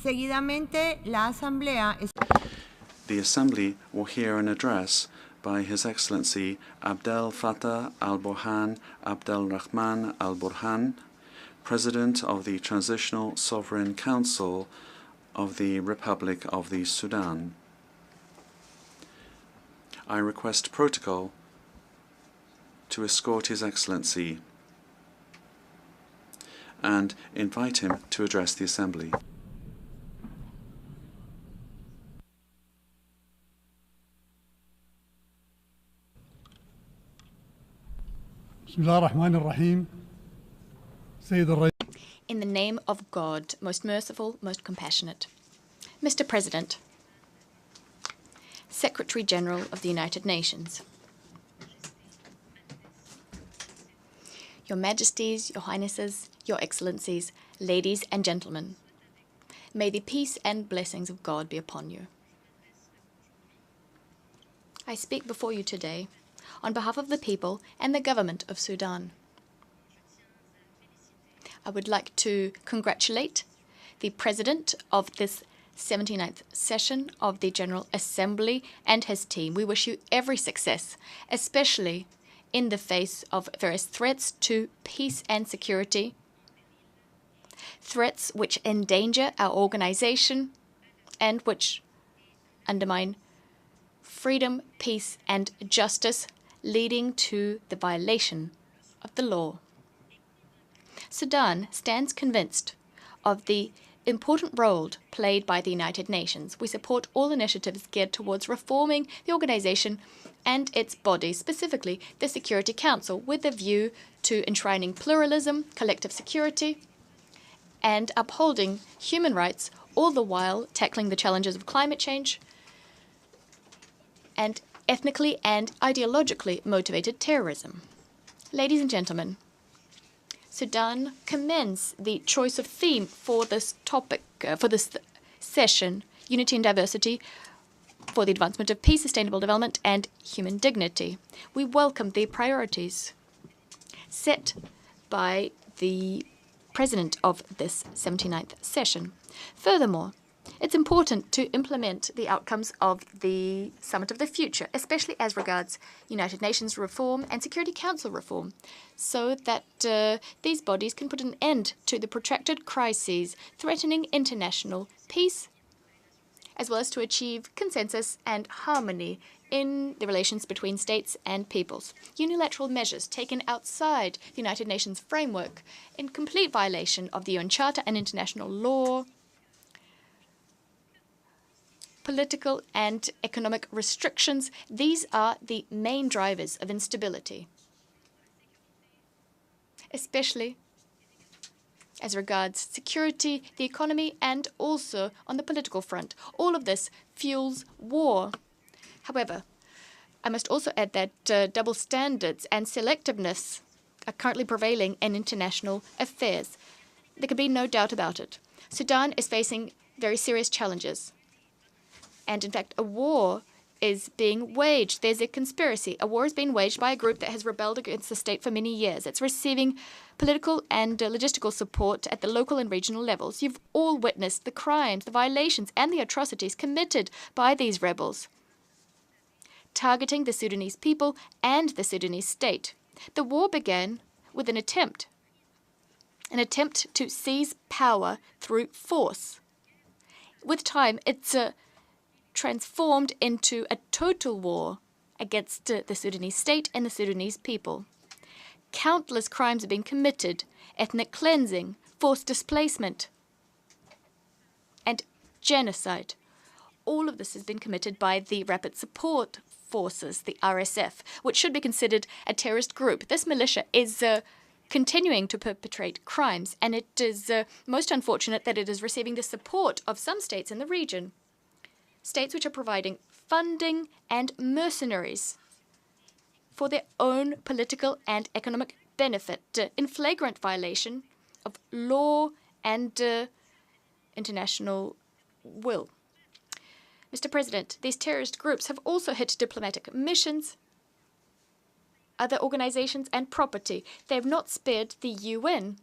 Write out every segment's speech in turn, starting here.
Seguidamente, la Asamblea. The Assembly will hear an address by His Excellency Abdel-Fattah Al-Burhan Abdelrahman Al-Burhan, President of the Transitional Sovereign Council of the Republic of the Sudan. I request protocol to escort His Excellency and invite him to address the Assembly. In the name of God, most merciful, most compassionate. Mr. President, Secretary General of the United Nations, Your Majesties, Your Highnesses, Your Excellencies, ladies and gentlemen, may the peace and blessings of God be upon you. I speak before you today on behalf of the people and the government of Sudan. I would like to congratulate the President of this 79th session of the General Assembly and his team. We wish you every success, especially in the face of various threats to peace and security, threats which endanger our organization and which undermine freedom, peace, and justice, leading to the violation of the law. Sudan stands convinced of the important role played by the United Nations. We support all initiatives geared towards reforming the organization and its body, specifically the Security Council, with a view to enshrining pluralism, collective security, and upholding human rights, all the while tackling the challenges of climate change and ethnically and ideologically motivated terrorism. Ladies and gentlemen, Sudan commends the choice of theme for this topic, for this session, Unity and Diversity for the Advancement of Peace, Sustainable Development and Human Dignity. We welcome the priorities set by the President of this 79th session. Furthermore, it's important to implement the outcomes of the Summit of the Future, especially as regards United Nations reform and Security Council reform, so that these bodies can put an end to the protracted crises threatening international peace, as well as to achieve consensus and harmony in the relations between states and peoples. Unilateral measures taken outside the United Nations framework, in complete violation of the UN Charter and international law, political and economic restrictions, these are the main drivers of instability, especially as regards security, the economy, and also on the political front. All of this fuels war. However, I must also add that double standards and selectiveness are currently prevailing in international affairs. There can be no doubt about it. Sudan is facing very serious challenges. And in fact, a war is being waged. There's a conspiracy. A war is being waged by a group that has rebelled against the state for many years. It's receiving political and logistical support at the local and regional levels. You've all witnessed the crimes, the violations, and the atrocities committed by these rebels, targeting the Sudanese people and the Sudanese state. The war began with an attempt to seize power through force. With time, it's transformed into a total war against the Sudanese state and the Sudanese people. Countless crimes have been committed: ethnic cleansing, forced displacement, and genocide. All of this has been committed by the Rapid Support Forces, the RSF, which should be considered a terrorist group. This militia is continuing to perpetrate crimes, and it is most unfortunate that it is receiving the support of some states in the region. States which are providing funding and mercenaries for their own political and economic benefit, in flagrant violation of law and international will. Mr. President, these terrorist groups have also hit diplomatic missions, other organizations, and property. They have not spared the UN.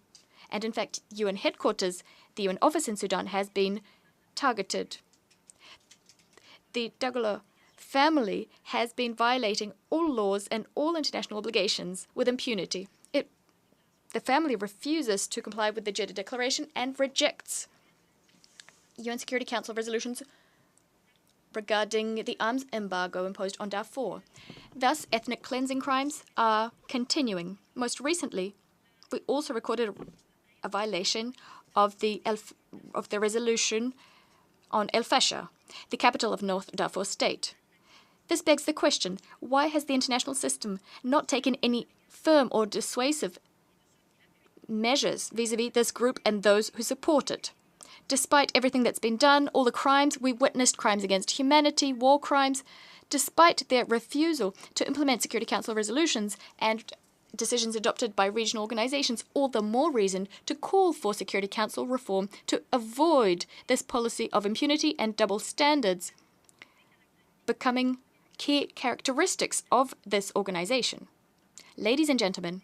And in fact, UN headquarters, the UN office in Sudan, has been targeted. The Dagalo family has been violating all laws and all international obligations with impunity. The family refuses to comply with the Jeddah Declaration and rejects UN Security Council resolutions regarding the arms embargo imposed on Darfur. Thus, ethnic cleansing crimes are continuing. Most recently, we also recorded a violation of the resolution on El Fasher, the capital of North Darfur State. This begs the question, why has the international system not taken any firm or dissuasive measures vis-à-vis this group and those who support it? Despite everything that's been done, all the crimes we witnessed, crimes against humanity, war crimes, despite their refusal to implement Security Council resolutions and decisions adopted by regional organizations, all the more reason to call for Security Council reform to avoid this policy of impunity and double standards becoming key characteristics of this organization. Ladies and gentlemen,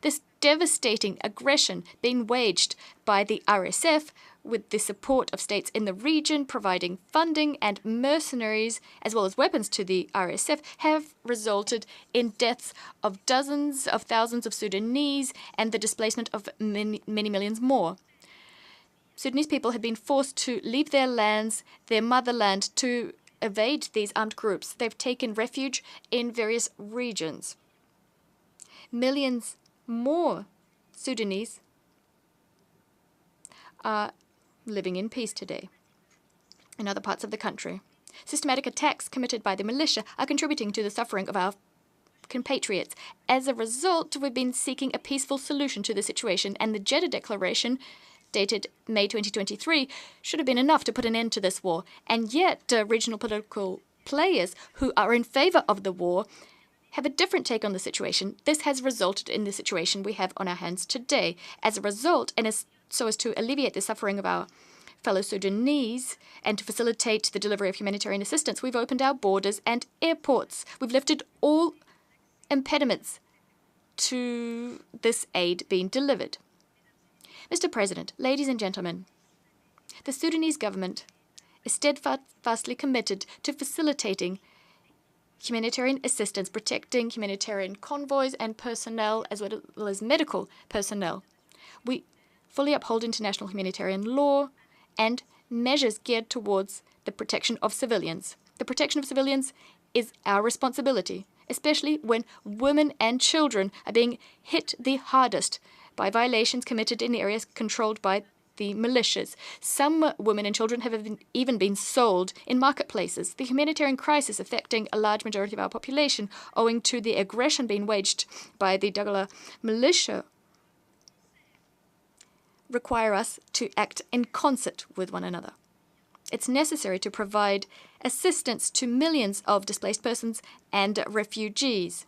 this devastating aggression being waged by the RSF with the support of states in the region providing funding and mercenaries as well as weapons to the RSF have resulted in deaths of dozens of thousands of Sudanese and the displacement of many millions more. Sudanese people have been forced to leave their lands, their motherland, to evade these armed groups. They've taken refuge in various regions. Millions more Sudanese are living in peace today in other parts of the country. Systematic attacks committed by the militia are contributing to the suffering of our compatriots. As a result, we've been seeking a peaceful solution to the situation, and the Jeddah Declaration, dated May 2023, should have been enough to put an end to this war. And yet, regional political players who are in favor of the war have a different take on the situation. This has resulted in the situation we have on our hands today. As a result, and so as to alleviate the suffering of our fellow Sudanese and to facilitate the delivery of humanitarian assistance, we've opened our borders and airports. We've lifted all impediments to this aid being delivered. Mr. President, ladies and gentlemen, the Sudanese government is steadfastly committed to facilitating humanitarian assistance, protecting humanitarian convoys and personnel, as well as medical personnel. We fully uphold international humanitarian law and measures geared towards the protection of civilians. The protection of civilians is our responsibility, especially when women and children are being hit the hardest by violations committed in areas controlled by the militias. Some women and children have even been sold in marketplaces. The humanitarian crisis affecting a large majority of our population, owing to the aggression being waged by the Dagala militia, require us to act in concert with one another. It's necessary to provide assistance to millions of displaced persons and refugees.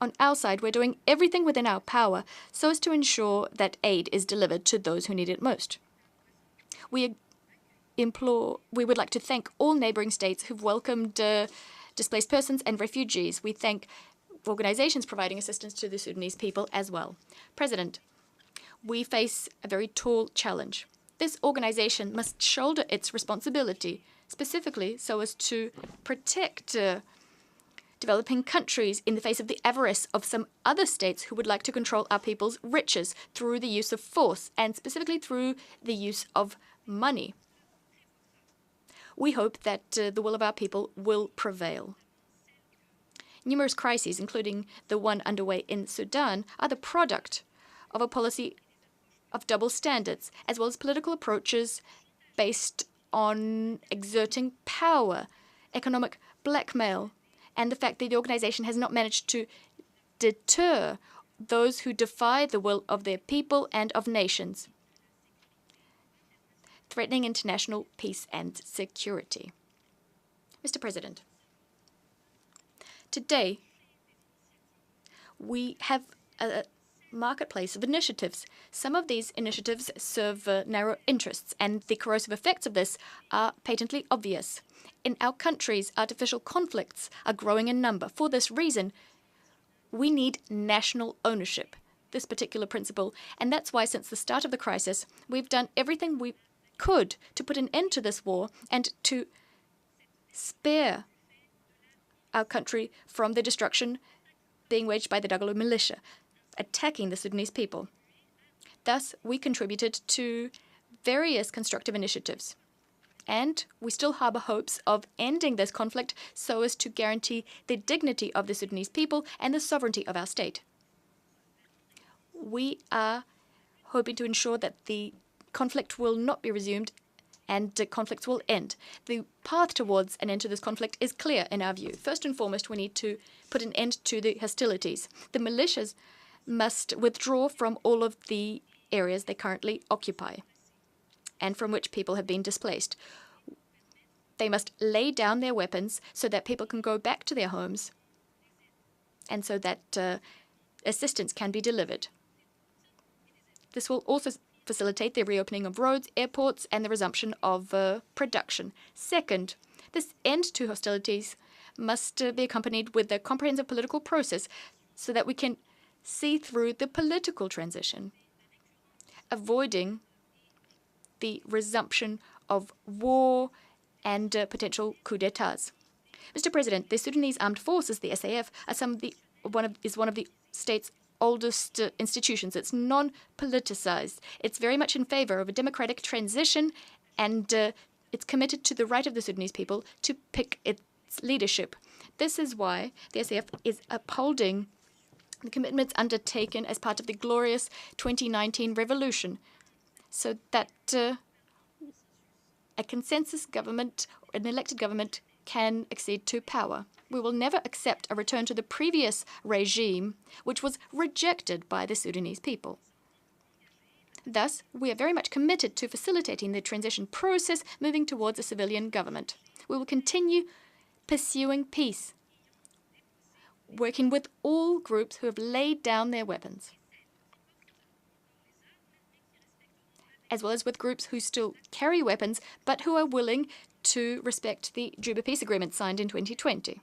On our side, we're doing everything within our power so as to ensure that aid is delivered to those who need it most. We would like to thank all neighboring states who've welcomed displaced persons and refugees. We thank organizations providing assistance to the Sudanese people as well. President, we face a very tall challenge. This organization must shoulder its responsibility, specifically so as to protect developing countries in the face of the avarice of some other states who would like to control our people's riches through the use of force and specifically through the use of money. We hope that the will of our people will prevail. Numerous crises, including the one underway in Sudan, are the product of a policy of double standards, as well as political approaches based on exerting power, economic blackmail, and the fact that the organization has not managed to deter those who defy the will of their people and of nations, threatening international peace and security. Mr. President, today we have a marketplace of initiatives. Some of these initiatives serve narrow interests, and the corrosive effects of this are patently obvious. In our countries, artificial conflicts are growing in number. For this reason, we need national ownership, this particular principle, and that's why since the start of the crisis, we've done everything could to put an end to this war and to spare our country from the destruction being waged by the Dagalo militia, attacking the Sudanese people. Thus, we contributed to various constructive initiatives, and we still harbor hopes of ending this conflict so as to guarantee the dignity of the Sudanese people and the sovereignty of our state. We are hoping to ensure that the conflict will not be resumed and conflicts will end. The path towards an end to this conflict is clear in our view. First and foremost, we need to put an end to the hostilities. The militias must withdraw from all of the areas they currently occupy and from which people have been displaced. They must lay down their weapons so that people can go back to their homes and so that assistance can be delivered. This will also facilitate the reopening of roads, airports, and the resumption of production. Second, this end to hostilities must be accompanied with a comprehensive political process so that we can see through the political transition, avoiding the resumption of war and potential coups d'etats. Mr. President, the Sudanese Armed Forces, the SAF, is one of the state's oldest institutions. It's non-politicized. It's very much in favor of a democratic transition, and it's committed to the right of the Sudanese people to pick its leadership. This is why the SAF is upholding the commitments undertaken as part of the glorious 2019 revolution, so that a consensus government, an elected government, can accede to power. We will never accept a return to the previous regime, which was rejected by the Sudanese people. Thus, we are very much committed to facilitating the transition process, moving towards a civilian government. We will continue pursuing peace, working with all groups who have laid down their weapons, as well as with groups who still carry weapons but who are willing to respect the Juba Peace Agreement signed in 2020.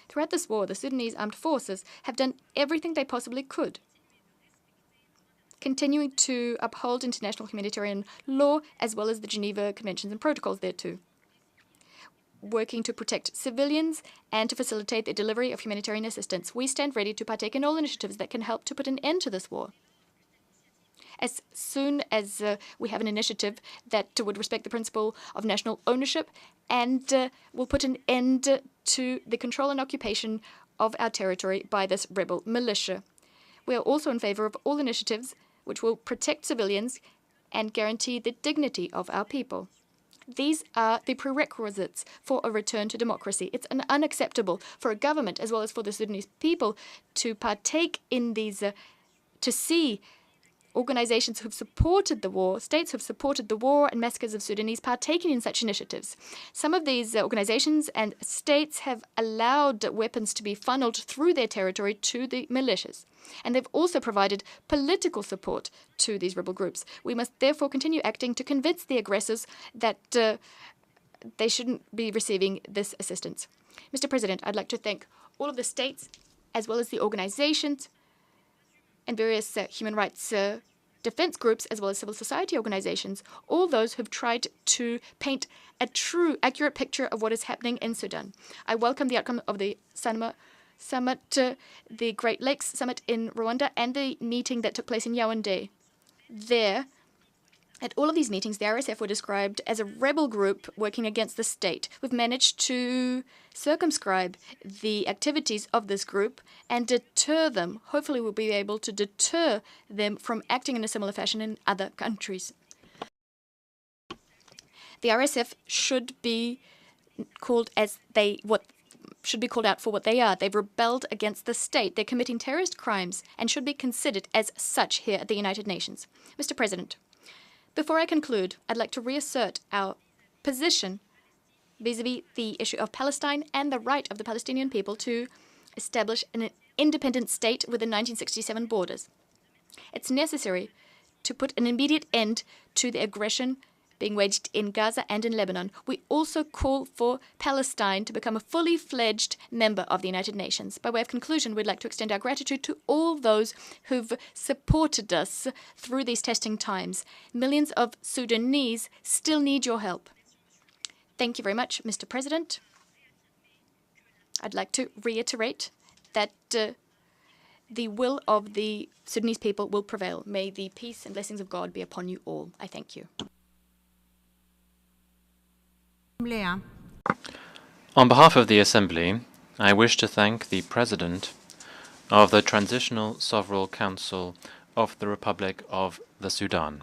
Throughout this war, the Sudanese Armed Forces have done everything they possibly could, continuing to uphold international humanitarian law as well as the Geneva Conventions and protocols thereto, working to protect civilians and to facilitate the delivery of humanitarian assistance. We stand ready to partake in all initiatives that can help to put an end to this war. As soon as we have an initiative that would respect the principle of national ownership and will put an end to the control and occupation of our territory by this rebel militia. We are also in favor of all initiatives which will protect civilians and guarantee the dignity of our people. These are the prerequisites for a return to democracy. It's unacceptable for a government as well as for the Sudanese people to partake in these, to see organizations who've supported the war, states who've supported the war and massacres of Sudanese partaking in such initiatives. Some of these organizations and states have allowed weapons to be funneled through their territory to the militias, and they've also provided political support to these rebel groups. We must therefore continue acting to convince the aggressors that they shouldn't be receiving this assistance. Mr. President, I'd like to thank all of the states as well as the organizations and various human rights defense groups, as well as civil society organizations, all those who've tried to paint a true, accurate picture of what is happening in Sudan. I welcome the outcome of the Summit, the Great Lakes Summit in Rwanda, and the meeting that took place in Yaoundé. There, at all of these meetings, the RSF were described as a rebel group working against the state. We've managed to circumscribe the activities of this group and deter them. Hopefully, we'll be able to deter them from acting in a similar fashion in other countries. The RSF should be called should be called out for what they are. They've rebelled against the state. They're committing terrorist crimes and should be considered as such here at the United Nations. Mr. President, before I conclude, I'd like to reassert our position vis-à-vis the issue of Palestine and the right of the Palestinian people to establish an independent state within 1967 borders. It's necessary to put an immediate end to the aggression being waged in Gaza and in Lebanon. We also call for Palestine to become a fully fledged member of the United Nations. By way of conclusion, we'd like to extend our gratitude to all those who've supported us through these testing times. Millions of Sudanese still need your help. Thank you very much, Mr. President. I'd like to reiterate that the will of the Sudanese people will prevail. May the peace and blessings of God be upon you all. I thank you. On behalf of the Assembly, I wish to thank the President of the Transitional Sovereign Council of the Republic of the Sudan.